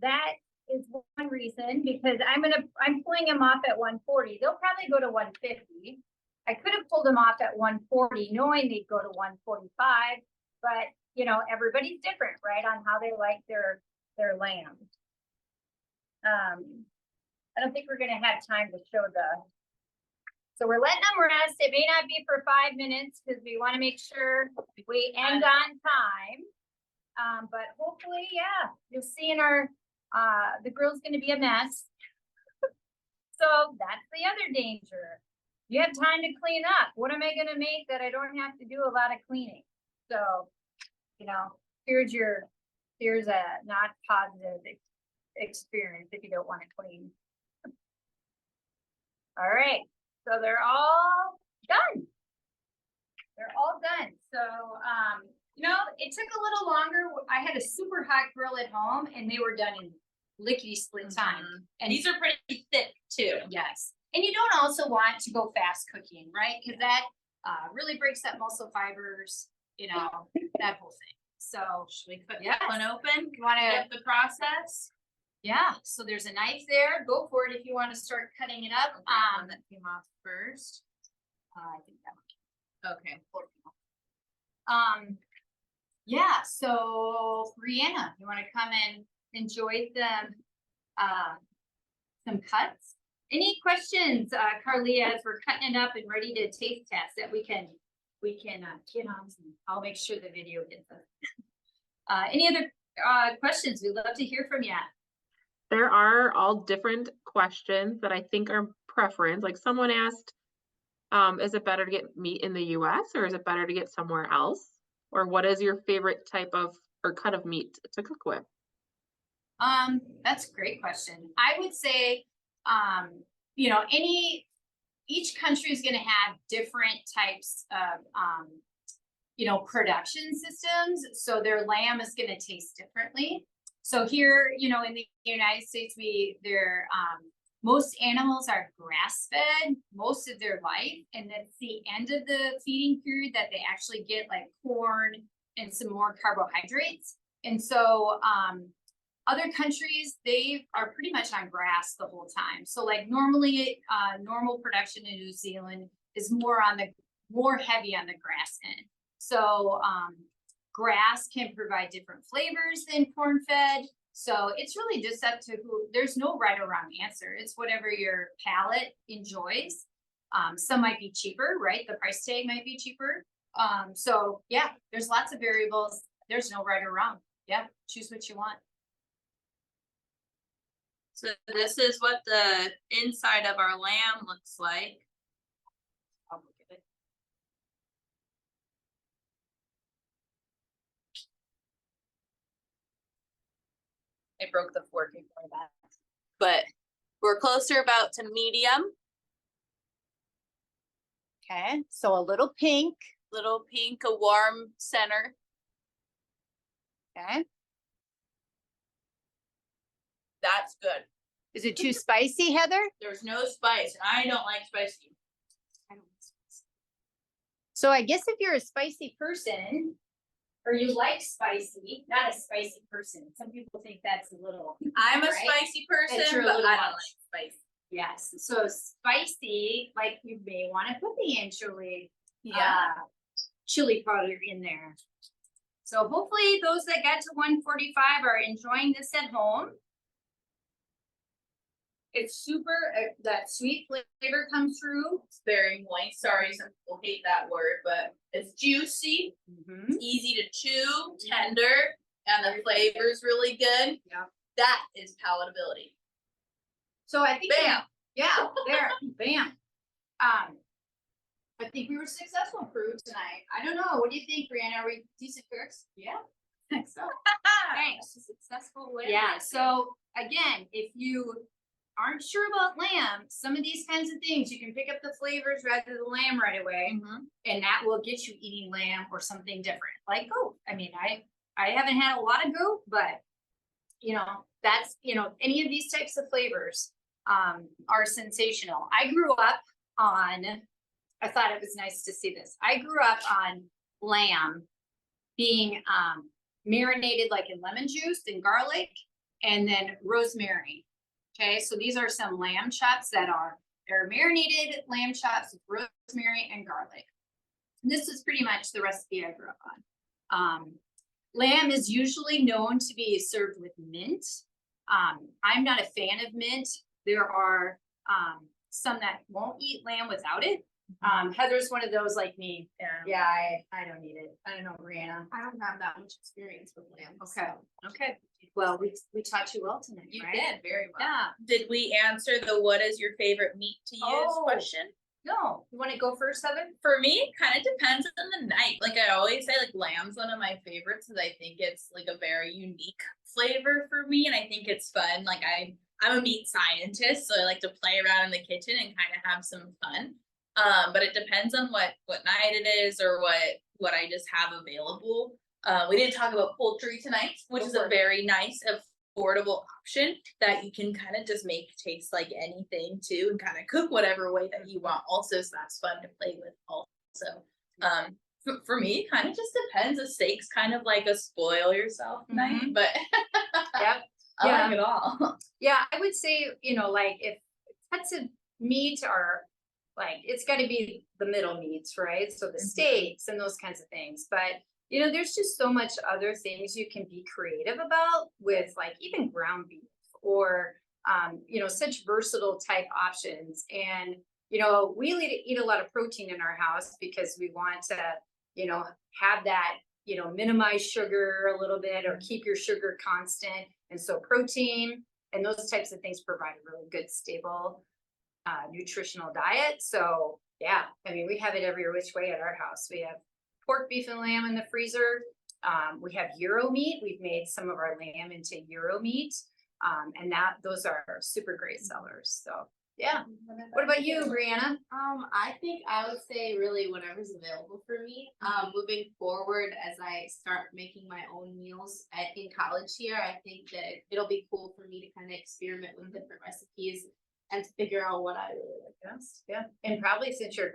that is one reason because I'm pulling them off at 140. They'll probably go to 150. I could have pulled them off at 140 knowing they'd go to 145, but everybody's different, right? On how they like their lamb. I don't think we're gonna have time to show so we're letting them rest. It may not be for 5 minutes because we want to make sure we end on time. But hopefully, yeah, you'll see in the grill's gonna be a mess. So that's the other danger. You have time to clean up. What am I gonna make that I don't have to do a lot of cleaning? So, here's a not positive experience if you don't want to clean. All right, so they're all done. They're all done. So, it took a little longer. I had a super hot grill at home and they were done in lickety split time. And these are pretty thick too. Yes, and you don't also want to go fast cooking, right? Because that really breaks up muscle fibers, you know, that whole thing. So Should we cut Yes. that one open? you want to, Get the process. yeah. So there's a knife there. Go for it if you want to start cutting it up. One that came off first. I think that Okay. one. Yeah. So Brianna, you want to come and enjoy some cuts? Any questions, Carlea, as we're cutting it up and ready to taste test that we can get on? I'll make sure the video gets us. Any other questions? We'd love to hear from you. There are all different questions that I think are preference. Like someone asked, is it better to get meat in the US or is it better to get somewhere else? Or what is your favorite type of or cut of meat to cook with? That's a great question. I would say, you know, each country is going to have different types of, you know, production systems. So their lamb is going to taste differently. So here, you know, in the United States, most animals are grass fed most of their life. And that's the end of the feeding period that they actually get like corn and some more carbohydrates. And so, other countries, they are pretty much on grass the whole time. So like normally, normal production in New Zealand is more heavy on the grass end. So grass can provide different flavors than corn fed. So it's really just up to there's no right or wrong answer. It's whatever your palate enjoys. Some might be cheaper, right? The price tag might be cheaper. So yeah, there's lots of variables. There's no right or wrong. Yeah, choose what you want. So this is what the inside of our lamb looks like. I'll look at it. I broke the fork before that. But we're closer about to medium. Okay, so a little pink. Little pink, a warm center. Okay. That's good. Is it too spicy, Heather? There's no spice. I don't like spicy. So I guess if you're a spicy Person, or you like spicy, not a spicy person. Some people think that's a little. I'm a Right? spicy That person, you're a but little I don't much. like spicy. Yes, so spicy, like you may want to put the anchovy, Yeah. chili powder in there. So hopefully those that got to 145 are enjoying this at home. It's super, that sweet flavor comes through. It's very moist. Sorry, some people hate that word, but it's juicy, it's easy to chew, tender, and the flavor's really good. Yeah. That is palatability. So I think. Bam. Yeah, there, bam. I think we were successful in Peru tonight. I don't know. What do you think, Brianna? Are we decent cooks? Yeah, I think so. Thanks. Successful way. Yeah, so again, if you aren't sure about lamb, some of these kinds of things, you can pick up the flavors rather than the lamb right away. And that will get you eating lamb or something different, like goat. I mean, I haven't had a lot of goat, but you know, that's, you know, any of these types of flavors are sensational. I grew up on, I thought it was nice to see this. I grew up on lamb being marinated like in lemon juice and garlic and then rosemary. Okay, so these are some lamb chops they're marinated lamb chops with rosemary and garlic. And this is pretty much the recipe I grew up on. Lamb is usually known to be served with mint. I'm not a fan of mint. There are some that won't eat lamb without it. Heather's one of those like me. Yeah, I don't eat it. I don't know, Brianna. I don't have that much experience with lamb. Okay. Okay. Well, we taught you well tonight, You right? did very well. Yeah. Did we answer the what is your favorite meat to use Oh. question? No. You want to go first, Heather? For me, it kind of depends on the night. Like I always say, like lamb's one of my favorites because I think it's like a very unique flavor for me, and I think it's fun. Like I'm a meat scientist, so I like to play around in the kitchen and kind of have some fun. But it depends on what night it is or what I just have available. We didn't talk about poultry tonight, which is a very nice affordable option that you can kind of just make taste like anything too, and kind of cook whatever way that you want also, so that's fun to play with also. For me, it kind of just depends. A steak's kind of like a spoil yourself night, but Yep. I Yeah. like it all. Yeah, I would say, like if cuts of meat are like, it's got to be the middle meats, right? So the steaks and those kinds of things. But, there's just so much other things you can be creative about with like even ground beef or, such versatile type options. And, we eat a lot of protein in our house because we want to, have that, minimize sugar a little bit or keep your sugar constant. And so protein and those types of things provide a really good, stable, nutritional diet. So yeah, I mean, we have it every which way at our house. We have pork, beef, and lamb in the freezer. We have Euro meat. We've made some of our lamb into Euro meat. And those are super great sellers. So yeah. What about you, Brianna? I think I would say really whatever's available for me. Moving forward as I start making my own meals in college here, I think that it'll be cool for me to kind of experiment with different recipes and to figure out what I really like best. Yeah. And probably since you're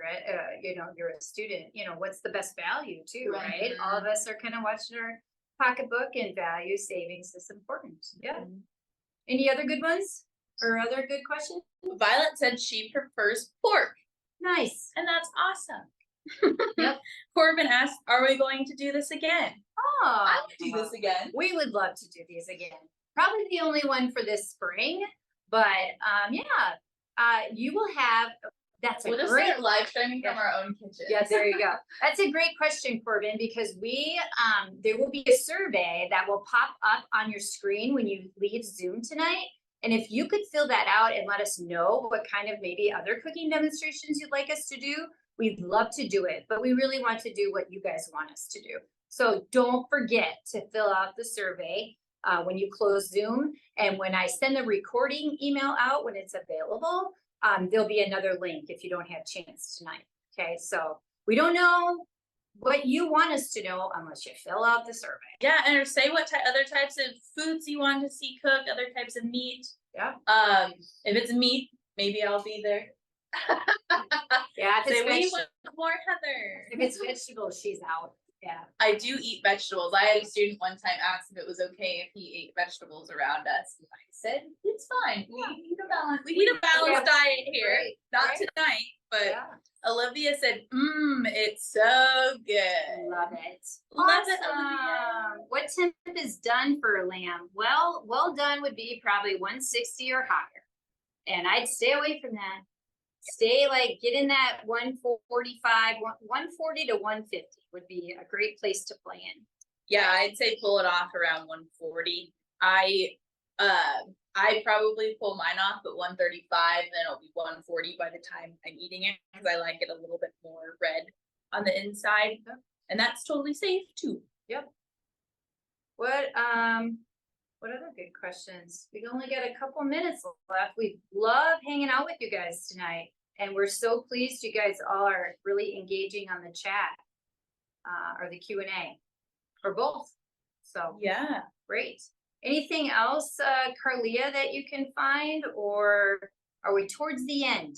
you're a student, what's the best value too, right? All of us are kind of watching our pocketbook, and value savings is important. Yeah. Any other good ones or other good questions? Violet said she prefers pork, Nice. and that's awesome. Yep. Corbin asked, "Are we going to do this again?" Oh, I would do this again. We would love to do these again. Probably the only one for this spring, but you will have. That's a We'll just great start live streaming from our own kitchen. Yeah, there you go. That's a great question, Corbin, because there will be a survey that will pop up on your screen when you leave Zoom tonight. And if you could fill that out and let us know what kind of maybe other cooking demonstrations you'd like us to do, we'd love to do it. But we really want to do what you guys want us to do. So don't forget to fill out the survey when you close Zoom. And when I send the recording email out when it's available, there'll be another link if you don't have a chance tonight. Okay, so we don't know what you want us to know unless you fill out the survey. Yeah, and or say what other types of foods you want to see cooked, other types of meat. Yeah. If it's meat, maybe I'll be there. Yeah, Say we want more Heather. if it's vegetables, she's out. Yeah. I do eat vegetables. I had a student one time ask if it was okay if he ate vegetables around us. And I said, it's fine. We eat a balance. We eat a balanced diet here. Right, Not right. tonight, but Yeah. Olivia said, it's so good. Love it. Love it, Awesome. Olivia. What temp is done for a lamb? Well done would be probably 160 or higher. And I'd stay away from that. Stay get in that 145, 140 to 150 would be a great place to play in. Yeah, I'd say pull it off around 140. I probably pull mine off at 135, then it'll be 140 by the time I'm eating it, because I like it a little bit more red on the inside. And that's totally safe too. Yep. What other good questions? We only got a couple minutes left. We love hanging out with you guys tonight. And we're so pleased you guys all are really engaging on the chat or the Q&A or both. So Yeah. great. Anything else, Carlea, that you can find, or are we towards the end?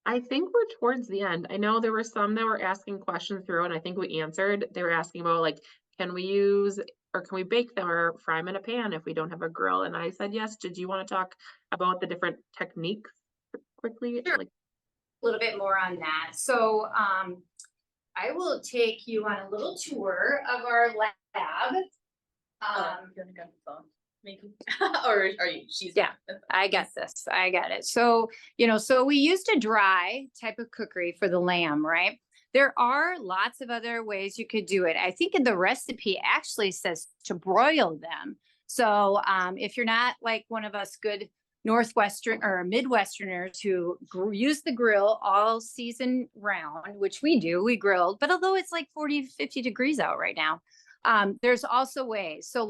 I think we're towards the end. I know there were some that were asking questions through, and I think we answered. They were asking about can we use or can we bake them or fry them in a pan if we don't have a grill? And I said yes. Did you want to talk about the different techniques quickly? Sure. A little bit more on that. So I will take you on a little tour of our lab. You want to go on the phone? Maybe. Or are you? She's Yeah. I got this. I got it. So, so we used a dry type of cookery for the lamb, right? There are lots of other ways you could do it. I think in the recipe actually says to broil them. So if you're not like one of us good Northwestern or Midwesterners who use the grill all season round, which we do, we grilled, but although it's like 40, 50 degrees out right now, there's also ways. So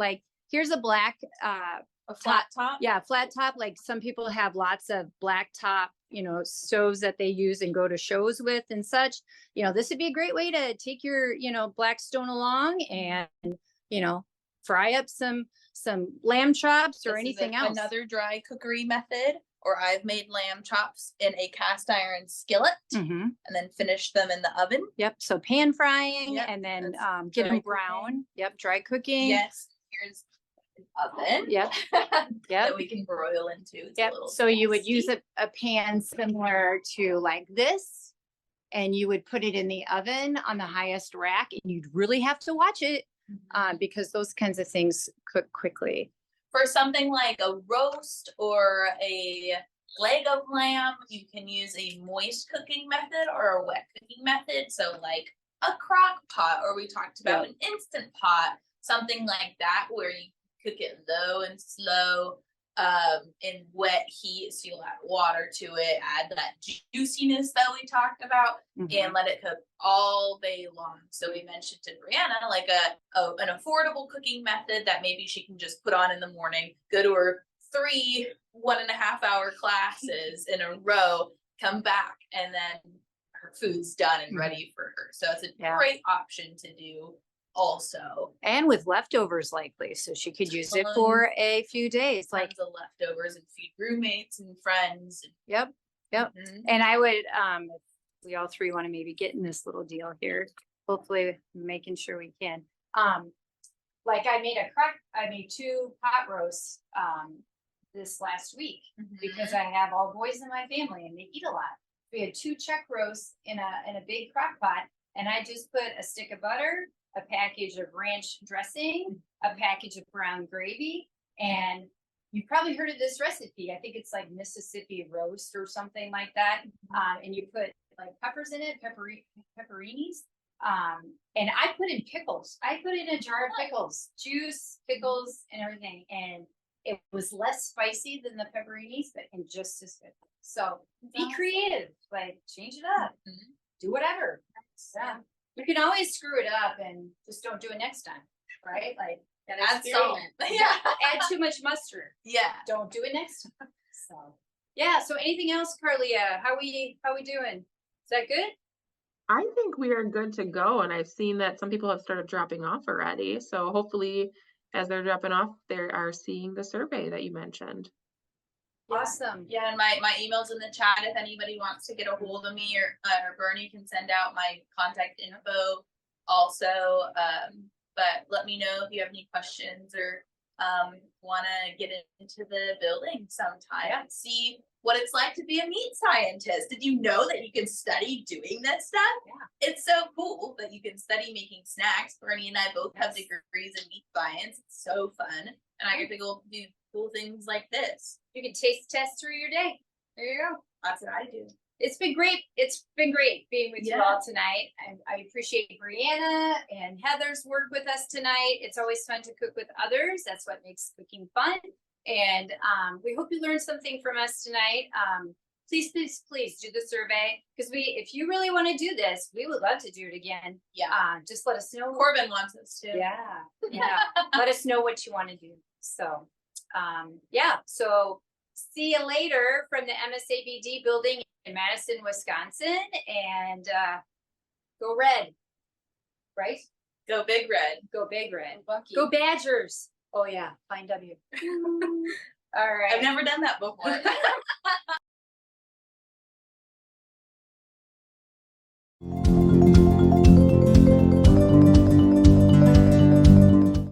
here's a black, a flat top. yeah, flat top. Like some people have lots of black top, stoves that they use and go to shows with and such. This would be a great way to take your, black stone along and, fry up some lamb chops or This is anything else. Another dry cookery method, or I've made lamb chops in a cast iron skillet Mhm. and then finished them in the oven. Yep. So pan frying Yep, and then that's get them dry brown. cooking. Yep. Dry cooking. Yes, here's an oven. Yep. That Yep. we can broil into. It's a Yep. little So you would use nasty. a pan similar to like this, and you would put it in the oven on the highest rack, and you'd really have to watch it because those kinds of things cook quickly. For something like a roast or a leg of lamb, you can use a moist cooking method or a wet cooking method. So like a crock pot, or we talked about an instant pot, something like that, where you cook it low and slow in wet heat. So you'll add water to it, add that juiciness that we talked about, and let it cook all day long. So we mentioned to Brianna like an affordable cooking method that maybe she can just put on in the morning, go to her 3 1.5-hour classes in a row, come back, and then her food's done and ready for her. So it's a great option to do also. And with leftovers likely, so she could use it for a few days. Like Like the leftovers and feed roommates and friends. Yep. And I would if we all three want to maybe get in this little deal here, hopefully making sure we can. Like I made 2 pot roasts this last week because I have all boys in my family and they eat a lot. We had 2 chuck roasts in a big crock pot, and I just put a stick of butter, a package of ranch dressing, a package of brown gravy, and you've probably heard of this recipe. I think it's like Mississippi roast or something like that. And you put like peppers in it, pepperinis. And I put in pickles. I put in a jar of pickles, juice, pickles, and everything. And it was less spicy than the pepperinis, but and just as good. So be creative, like change it up, do whatever. Yeah. You can always screw it up and just don't do it next time, right? Like Add salt. add too much mustard. Yeah. Don't do it next time. So yeah. So anything else, Carlea? How we doing? Is that good? I think we are good to go, and I've seen that some people have started dropping off already. So hopefully, as they're dropping off, they are seeing the survey that you mentioned. Awesome. Yeah, and my email's in the chat if anybody wants to get a hold of me, or Bernie can send out my contact info also. But let me know if you have any questions or want to get into the building sometime and see what it's like to be a meat scientist. Did you know that you can study doing this stuff? Yeah. It's so cool that you can study making snacks. Bernie and I both have degrees in meat science. It's so fun. And I get to go do cool things like this. You can taste test through your day. There you go. That's what I do. It's been great. It's been great being with you all tonight. I appreciate Brianna and Heather's work with us tonight. It's always fun to cook with others. That's what makes cooking fun. And we hope you learned something from us tonight. Please do the survey, because if you really want to do this, we would love to do it again. Yeah. Just let us know. Corbin wants us to. Yeah. Let us know what you want to do. So, so see you later from the MSABD building in Madison, Wisconsin, and go red, right? Go big red. Go big red. Bucky. Go Badgers. Oh yeah, fine W. All right. I've never done that before.